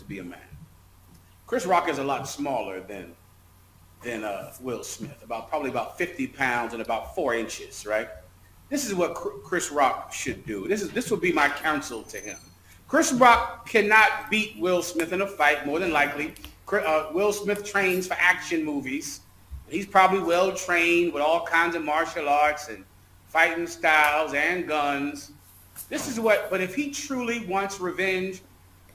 to be a man. Chris Rock is a lot smaller than Will Smith, probably about 50 pounds and about 4 inches, right? This is what Chris Rock should do. This will be my counsel to him. Chris Rock cannot beat Will Smith in a fight, more than likely. Will Smith trains for action movies. He's probably well trained with all kinds of martial arts and fighting styles and guns. But if he truly wants revenge,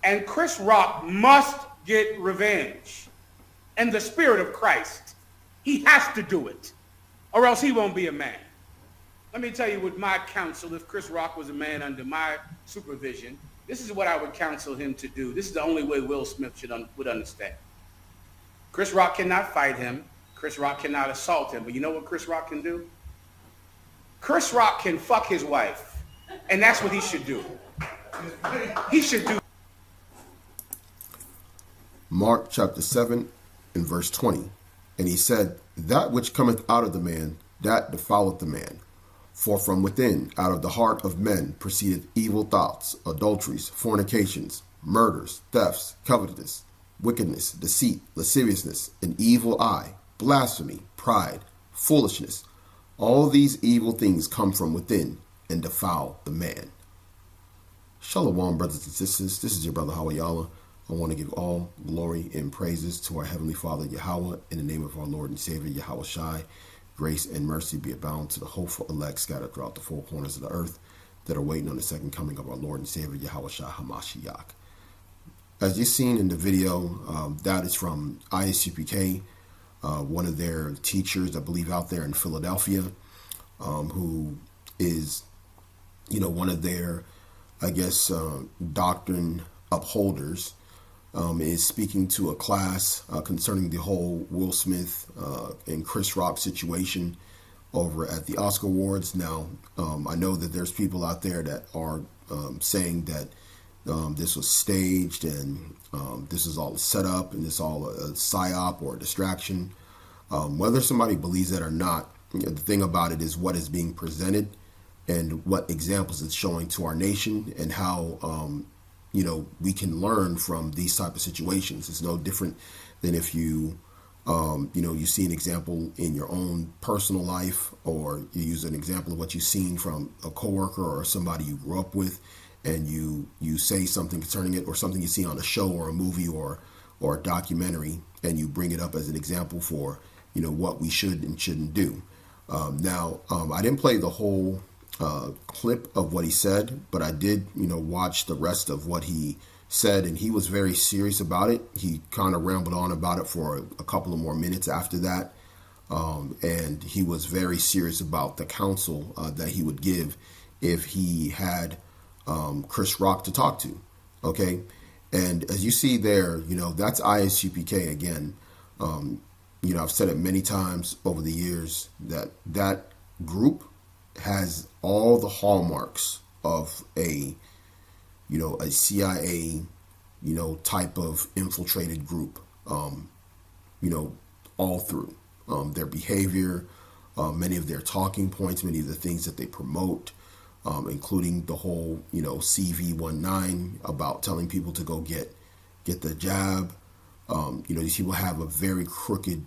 and Chris Rock must get revenge in the spirit of Christ, he has to do it, or else he won't be a man. Let me tell you what my counsel, if Chris Rock was a man under my supervision, this is what I would counsel him to do. This is the only way Will Smith would understand. Chris Rock cannot fight him. Chris Rock cannot assault him. But you know what Chris Rock can do? Chris Rock can fuck his wife. And that's what he should do. He should do. Mark chapter 7 and verse 20. And he said, that which cometh out of the man, that defileth the man. For from within, out of the heart of men, proceedeth evil thoughts, adulteries, fornications, murders, thefts, covetousness, wickedness, deceit, lasciviousness, an evil eye, blasphemy, pride, foolishness. All these evil things come from within and defile the man. Shalom, brothers and sisters. This is your brother Hawayala. I want to give all glory and praises to our Heavenly Father, Yahweh, in the name of our Lord and Savior, Yahawashi. Grace and mercy be abound to the hopeful elect scattered throughout the four corners of the earth that are waiting on the second coming of our Lord and Savior, Yahawashi HaMashiach. As you've seen in the video, that is from I-S-Puke, one of their teachers, I believe, out there in Philadelphia, who is, one of their, doctrine upholders, is speaking to a class concerning the whole Will Smith and Chris Rock situation over at the Oscar Awards. Now, I know that there's people out there that are saying that this was staged and this is all set up and this is all a psyop or a distraction. Whether somebody believes that or not, the thing about it is what is being presented and what examples it's showing to our nation and how we can learn from these type of situations. It's no different than if you see an example in your own personal life, or you use an example of what you've seen from a coworker or somebody you grew up with, and you say something concerning it, or something you see on a show or a movie or a documentary, and you bring it up as an example for, what we should and shouldn't do. Now, I didn't play the whole clip of what he said, but I did, watch the rest of what he said, and he was very serious about it. He kind of rambled on about it for a couple of more minutes after that, and he was very serious about the counsel that he would give if he had Chris Rock to talk to. Okay, and as you see there, that's I-S-Puke again. I've said it many times over the years that group has all the hallmarks of a CIA, type of infiltrated group, all through their behavior, many of their talking points, many of the things that they promote, including the whole, CV-19 about telling people to go get the jab. These people have a very crooked,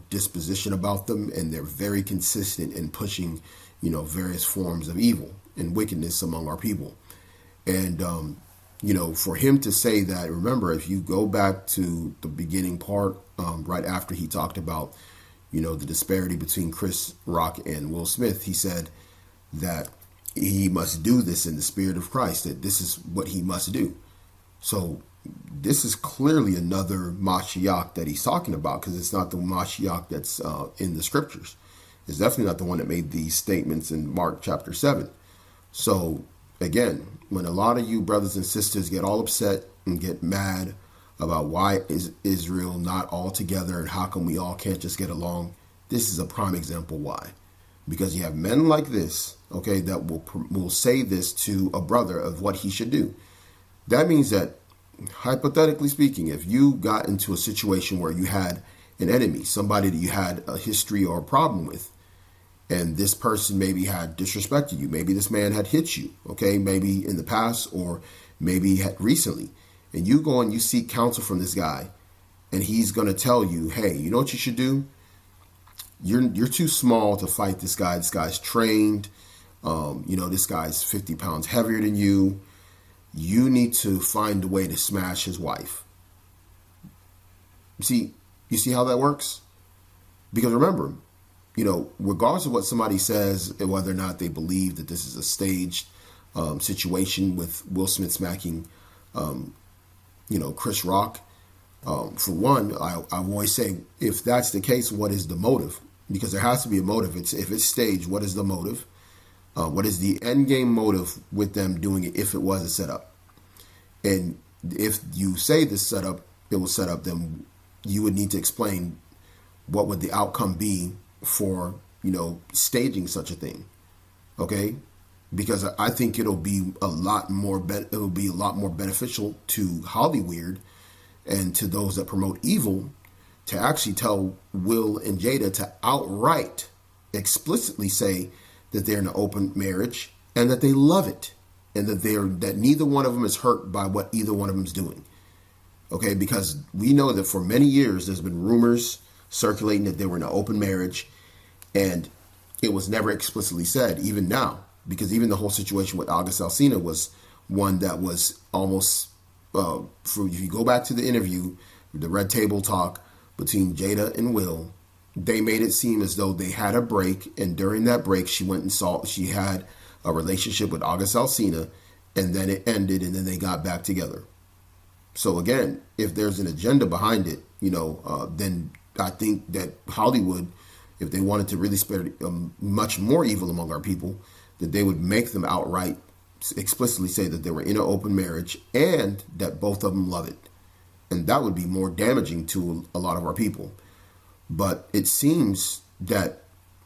disposition about them, and they're very consistent in pushing, various forms of evil and wickedness among our people. And, for him to say that, remember, if you go back to the beginning part, right after he talked about, the disparity between Chris Rock and Will Smith, he said that he must do this in the spirit of Christ, that this is what he must do. So this is clearly another Mashiach that he's talking about, because it's not the Mashiach that's in the scriptures. It's definitely not the one that made these statements in Mark chapter 7. So again, when a lot of you brothers and sisters get all upset and get mad about why is Israel not all together and how come we all can't just get along, this is a prime example why. Because you have men like this, okay, that will say this to a brother of what he should do. That means that, hypothetically speaking, if you got into a situation where you had an enemy, somebody that you had a history or a problem with, and this person maybe had disrespected you, maybe this man had hit you, okay, maybe in the past or maybe had recently, and you go and you seek counsel from this guy, and he's going to tell you, hey, you know what you should do? You're too small to fight this guy. This guy's trained. This guy's 50 pounds heavier than you. You need to find a way to smash his wife. You see how that works? Because remember, regardless of what somebody says and whether or not they believe that this is a staged situation with Will Smith smacking, Chris Rock, for one, I always say, if that's the case, what is the motive? Because there has to be a motive. If it's staged, what is the motive? What is the end game motive with them doing it if it was a setup? And if you say this setup, it was set up, then you would need to explain what would the outcome be for, staging such a thing. Okay? Because I think it'll be a lot more beneficial to Hollywood and to those that promote evil to actually tell Will and Jada to outright, explicitly say that they're in an open marriage and that they love it, and that neither one of them is hurt by what either one of them is doing. Okay, because we know that for many years there's been rumors circulating that they were in an open marriage, and it was never explicitly said, even now, because even the whole situation with August Alsina was one that was almost, if you go back to the interview, the Red Table Talk between Jada and Will, they made it seem as though they had a break, and during that break she had a relationship with August Alsina, and then it ended, and then they got back together. So again, if there's an agenda behind it, then I think that Hollywood, if they wanted to really spread much more evil among our people, that they would make them outright explicitly say that they were in an open marriage and that both of them love it. And that would be more damaging to a lot of our people. But it seems that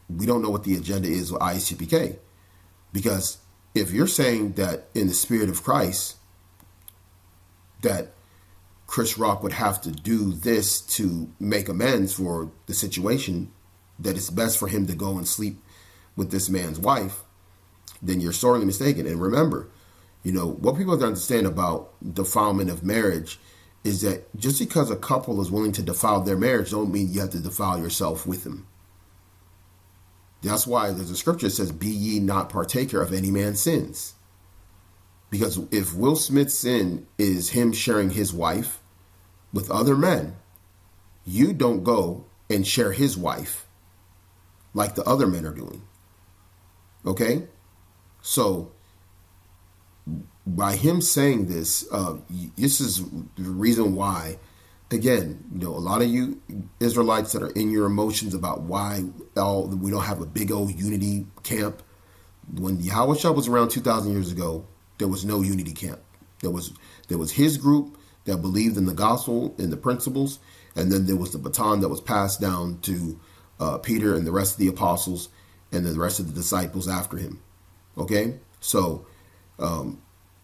we don't know what the agenda is with I-S-Puke. Because if you're saying that in the spirit of Christ, that Chris Rock would have to do this to make amends for the situation, that it's best for him to go and sleep with this man's wife, then you're sorely mistaken. And remember, what people have to understand about defilement of marriage is that just because a couple is willing to defile their marriage don't mean you have to defile yourself with them. That's why there's a scripture that says, be ye not partaker of any man's sins. Because if Will Smith's sin is him sharing his wife with other men, you don't go and share his wife like the other men are doing. Okay? So by him saying this, this is the reason why, again, a lot of you Israelites that are in your emotions about why we don't have a big old unity camp. When Yahawashi was around 2,000 years ago, there was no unity camp. There was his group that believed in the gospel and the principles, and then there was the baton that was passed down to Peter and the rest of the apostles and then the rest of the disciples after him. Okay? So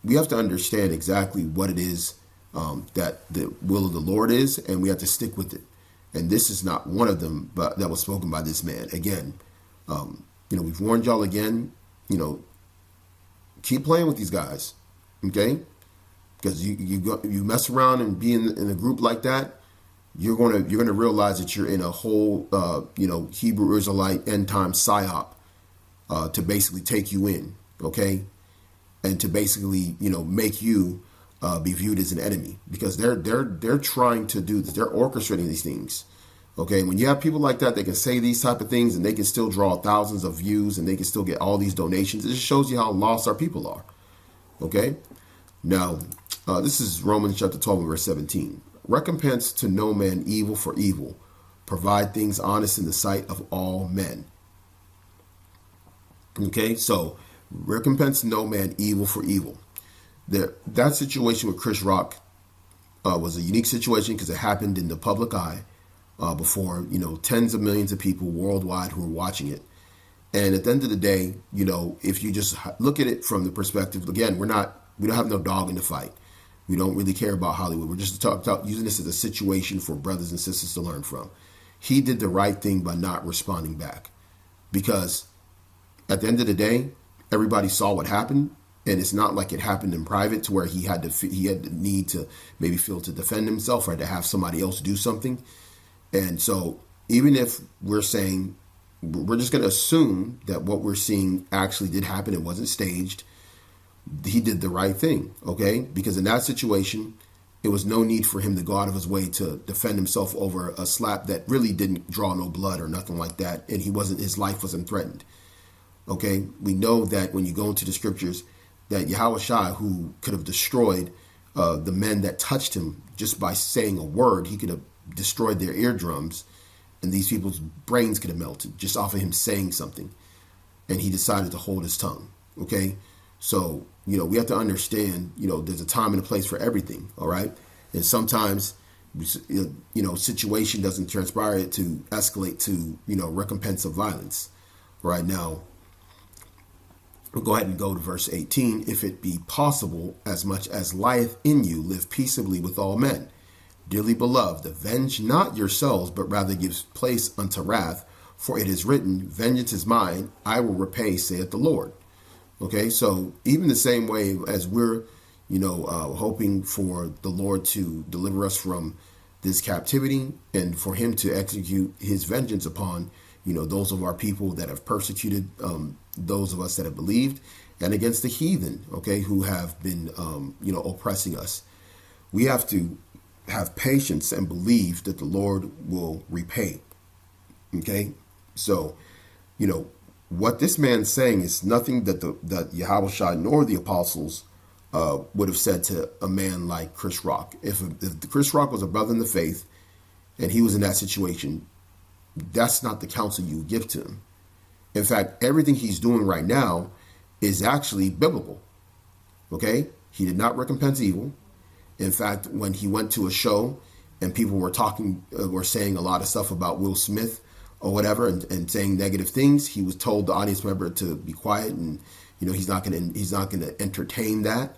we have to understand exactly what it is that the will of the Lord is, and we have to stick with it. And this is not one of them, but that was spoken by this man. Again, we've warned y'all again, keep playing with these guys, okay? Because you mess around and be in a group like that, you're gonna realize that you're in a whole Hebrew Israelite end time psyop to basically take you in, okay, and to basically make you be viewed as an enemy, because they're trying to do this. They're orchestrating these things. Okay, when you have people like that, they can say these type of things and they can still draw thousands of views and they can still get all these donations. It just shows you how lost our people are. Okay, now this is Romans chapter 12 verse 17. Recompense to no man evil for evil. Provide things honest in the sight of all men. Okay, so recompense no man evil for evil. That situation with Chris Rock was a unique situation because it happened in the public eye before tens of millions of people worldwide who were watching it. And at the end of the day, if you just look at it from the perspective, again, we don't have no dog in the fight. We don't really care about Hollywood. We're just using this as a situation for brothers and sisters to learn from. He did the right thing by not responding back, because at the end of the day, everybody saw what happened. And it's not like it happened in private to where he had the need to maybe feel to defend himself or to have somebody else do something. And so even if we're saying, we're just going to assume that what we're seeing actually did happen, it wasn't staged, he did the right thing, okay? Because in that situation, it was no need for him to go out of his way to defend himself over a slap that really didn't draw no blood or nothing like that, and his life wasn't threatened. Okay, we know that when you go into the scriptures, that Yahawashi, who could have destroyed the men that touched him just by saying a word, he could have destroyed their eardrums, and these people's brains could have melted just off of him saying something. And he decided to hold his tongue. Okay, so we have to understand, there's a time and a place for everything. All right, and sometimes situation doesn't transpire to escalate to recompense of violence. Right now, we'll go ahead and go to verse 18. If it be possible, as much as lieth in you, live peaceably with all men. Dearly beloved, avenge not yourselves, but rather give place unto wrath. For it is written, vengeance is mine, I will repay, saith the Lord. Okay, so even the same way as we're, hoping for the Lord to deliver us from this captivity and for him to execute his vengeance upon, those of our people that have persecuted those of us that have believed, and against the heathen, okay, who have been, oppressing us. We have to have patience and believe that the Lord will repay. Okay, so, what this man's saying is nothing that that Yahawashi nor the apostles would have said to a man like Chris Rock. If Chris Rock was a brother in the faith and he was in that situation, that's not the counsel you give to him. In fact, everything he's doing right now is actually biblical. Okay? He did not recompense evil. In fact, when he went to a show and people were saying a lot of stuff about Will Smith or whatever and saying negative things, he was told the audience member to be quiet and he's not going to entertain that.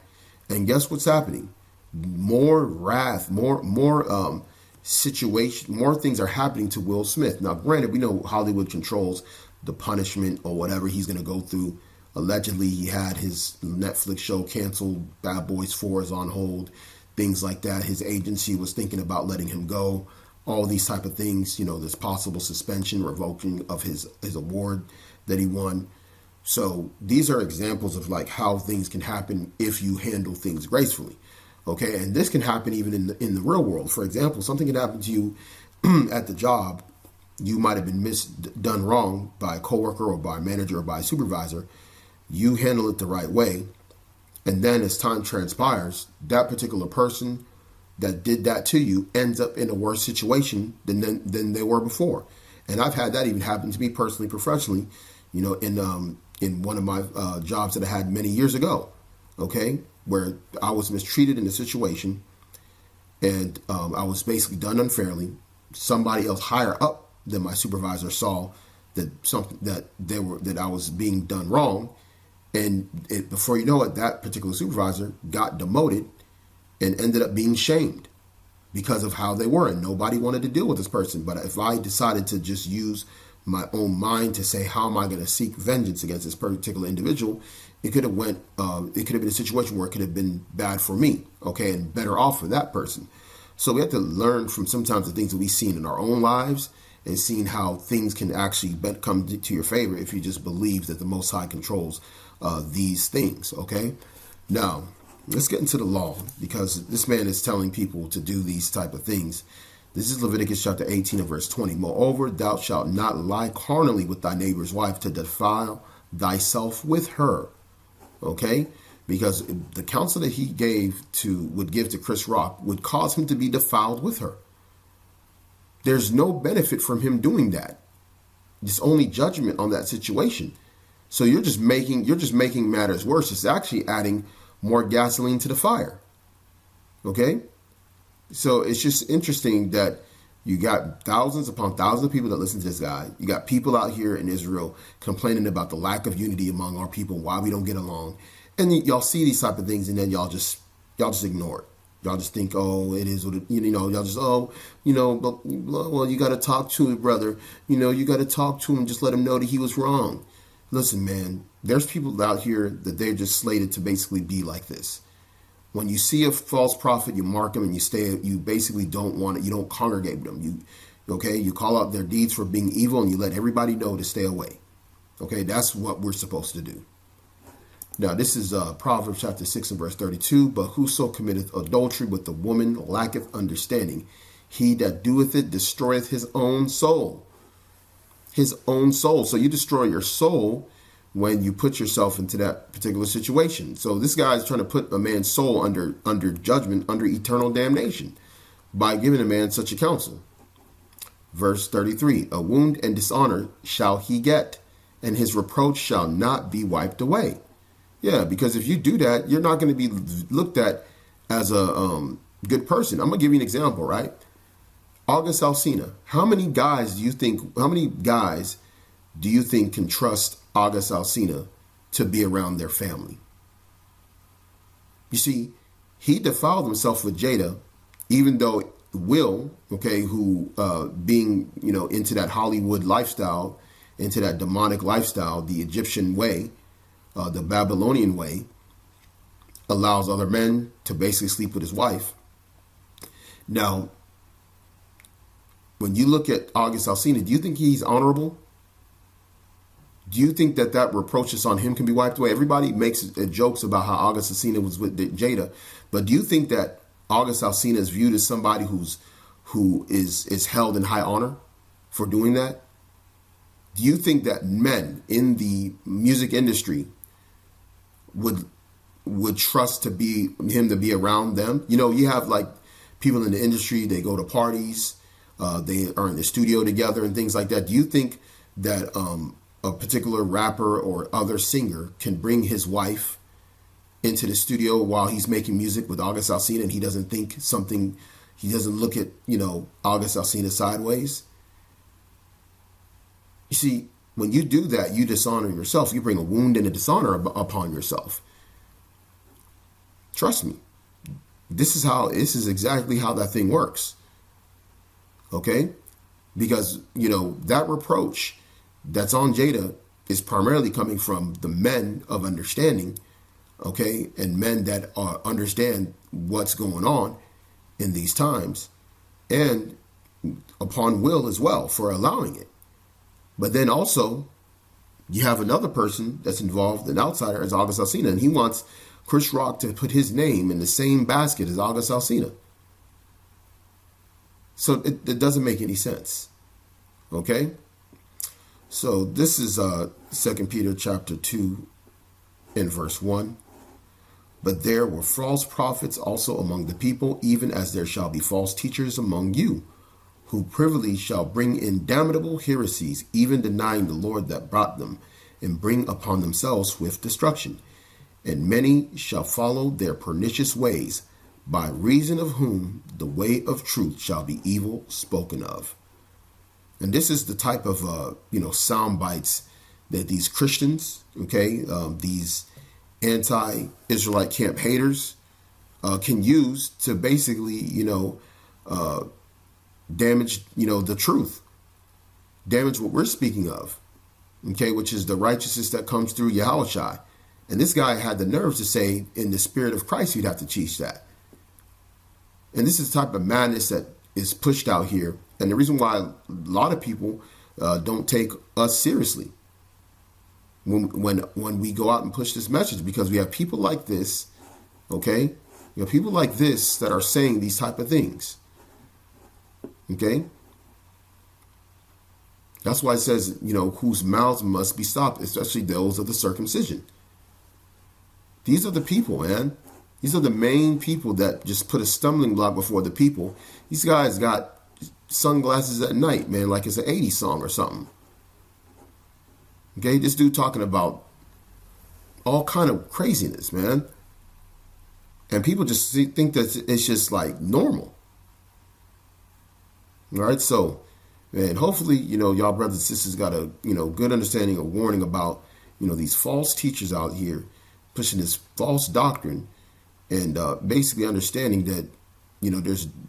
And guess what's happening? More wrath, more situation, more things are happening to Will Smith. Now, granted, we know Hollywood controls the punishment or whatever he's going to go through. Allegedly, he had his Netflix show canceled. Bad Boys 4 is on hold. Things like that. His agency was thinking about letting him go. All these type of things. There's possible suspension, revoking of his award that he won. So these are examples of like how things can happen if you handle things gracefully. Okay, and this can happen even in the real world. For example, something can happen to you at the job. You might have been done wrong by a coworker or by a manager or by a supervisor. You handle it the right way. And then as time transpires, that particular person that did that to you ends up in a worse situation than they were before. And I've had that even happen to me personally, professionally, in one of my jobs that I had many years ago. Okay, where I was mistreated in a situation and I was basically done unfairly. Somebody else higher up than my supervisor saw that something that I was being done wrong. And before you know it, that particular supervisor got demoted and ended up being shamed because of how they were. And nobody wanted to deal with this person. But if I decided to just use my own mind to say, how am I going to seek vengeance against this particular individual? It could have been a situation where it could have been bad for me, okay, and better off for that person. So we have to learn from sometimes the things that we've seen in our own lives and seeing how things can actually come to your favor if you just believe that the Most High controls these things, okay? Now, let's get into the law, because this man is telling people to do these type of things. This is Leviticus chapter 18 and verse 20. Moreover, thou shalt not lie carnally with thy neighbor's wife to defile thyself with her. Okay? Because the counsel that he would give to Chris Rock would cause him to be defiled with her. There's no benefit from him doing that. It's only judgment on that situation. So you're just making matters worse. It's actually adding more gasoline to the fire. Okay? So it's just interesting that you got thousands upon thousands of people that listen to this guy. You got people out here in Israel complaining about the lack of unity among our people, why we don't get along. And y'all see these type of things and then y'all just ignore it. Y'all just think, oh, it is what it, y'all just, well, you got to talk to him, brother. You got to talk to him. Just let him know that he was wrong. listen, man, there's people out here that they're just slated to basically be like this. When you see a false prophet, you mark them and you basically don't want it. You don't congregate with them. You call out their deeds for being evil and you let everybody know to stay away. Okay, that's what we're supposed to do. Now, this is Proverbs chapter 6 and verse 32. But whoso committeth adultery with a woman lacketh understanding. He that doeth it destroyeth his own soul. His own soul. So you destroy your soul when you put yourself into that particular situation. So this guy is trying to put a man's soul under judgment, under eternal damnation, by giving a man such a counsel. Verse 33, a wound and dishonor shall he get, and his reproach shall not be wiped away. Yeah, because if you do that, you're not going to be looked at as a good person. I'm going to give you an example, right? August Alsina. How many guys do you think can trust August Alsina to be around their family? You see, he defiled himself with Jada, even though Will, who being, into that Hollywood lifestyle, into that demonic lifestyle, the Egyptian way, the Babylonian way, allows other men to basically sleep with his wife. Now, when you look at August Alsina, do you think he's honorable? Do you think that reproaches on him can be wiped away? Everybody makes jokes about how August Alsina was with Jada, but do you think that August Alsina is viewed as somebody who is held in high honor for doing that? Do you think that men in the music industry would trust him to be around them? You have like people in the industry, they go to parties, they are in the studio together and things like that. Do you think that a particular rapper or other singer can bring his wife into the studio while he's making music with August Alsina and he doesn't look at, August Alsina sideways? You see, when you do that, you dishonor yourself. You bring a wound and a dishonor upon yourself. Trust me. This is exactly how that thing works. Okay? Because, that reproach that's on Jada is primarily coming from the men of understanding, okay, and men that understand what's going on in these times, and upon Will as well for allowing it. But then also, you have another person that's involved, an outsider, as August Alsina, and he wants Chris Rock to put his name in the same basket as August Alsina. So it doesn't make any sense. Okay? So this is 2 Peter chapter 2 and verse 1. But there were false prophets also among the people, even as there shall be false teachers among you, who privily shall bring in damnable heresies, even denying the Lord that brought them, and bring upon themselves swift destruction. And many shall follow their pernicious ways, by reason of whom the way of truth shall be evil spoken of. And this is the type of, sound bites that these Christians, these anti-Israelite camp haters can use to basically, damage, the truth, damage what we're speaking of, which is the righteousness that comes through Yahawashi. And this guy had the nerves to say, in the spirit of Christ, you'd have to teach that. And this is the type of madness that is pushed out here. And the reason why a lot of people don't take us seriously when we go out and push this message, because we have people like this, okay? We have people like this that are saying these type of things, okay? That's why it says, whose mouths must be stopped, especially those of the circumcision. These are the people, man. These are the main people that just put a stumbling block before the people. These guys got sunglasses at night, man, like it's an 80s song or something. Okay, this dude talking about all kind of craziness, man. And people just think that it's just like normal. All right, so, man, hopefully, y'all brothers and sisters got a, good understanding or warning about, these false teachers out here pushing this false doctrine, and basically understanding that,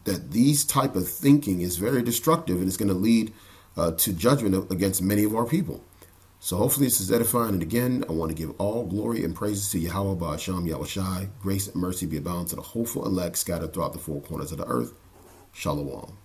that these type of thinking is very destructive, and it's going to lead to judgment against many of our people. So hopefully this is edifying. And again, I want to give all glory and praises to Yahweh Ba'asham Yahawashi. Grace and mercy be abound to the hopeful elect scattered throughout the four corners of the earth. Shalom.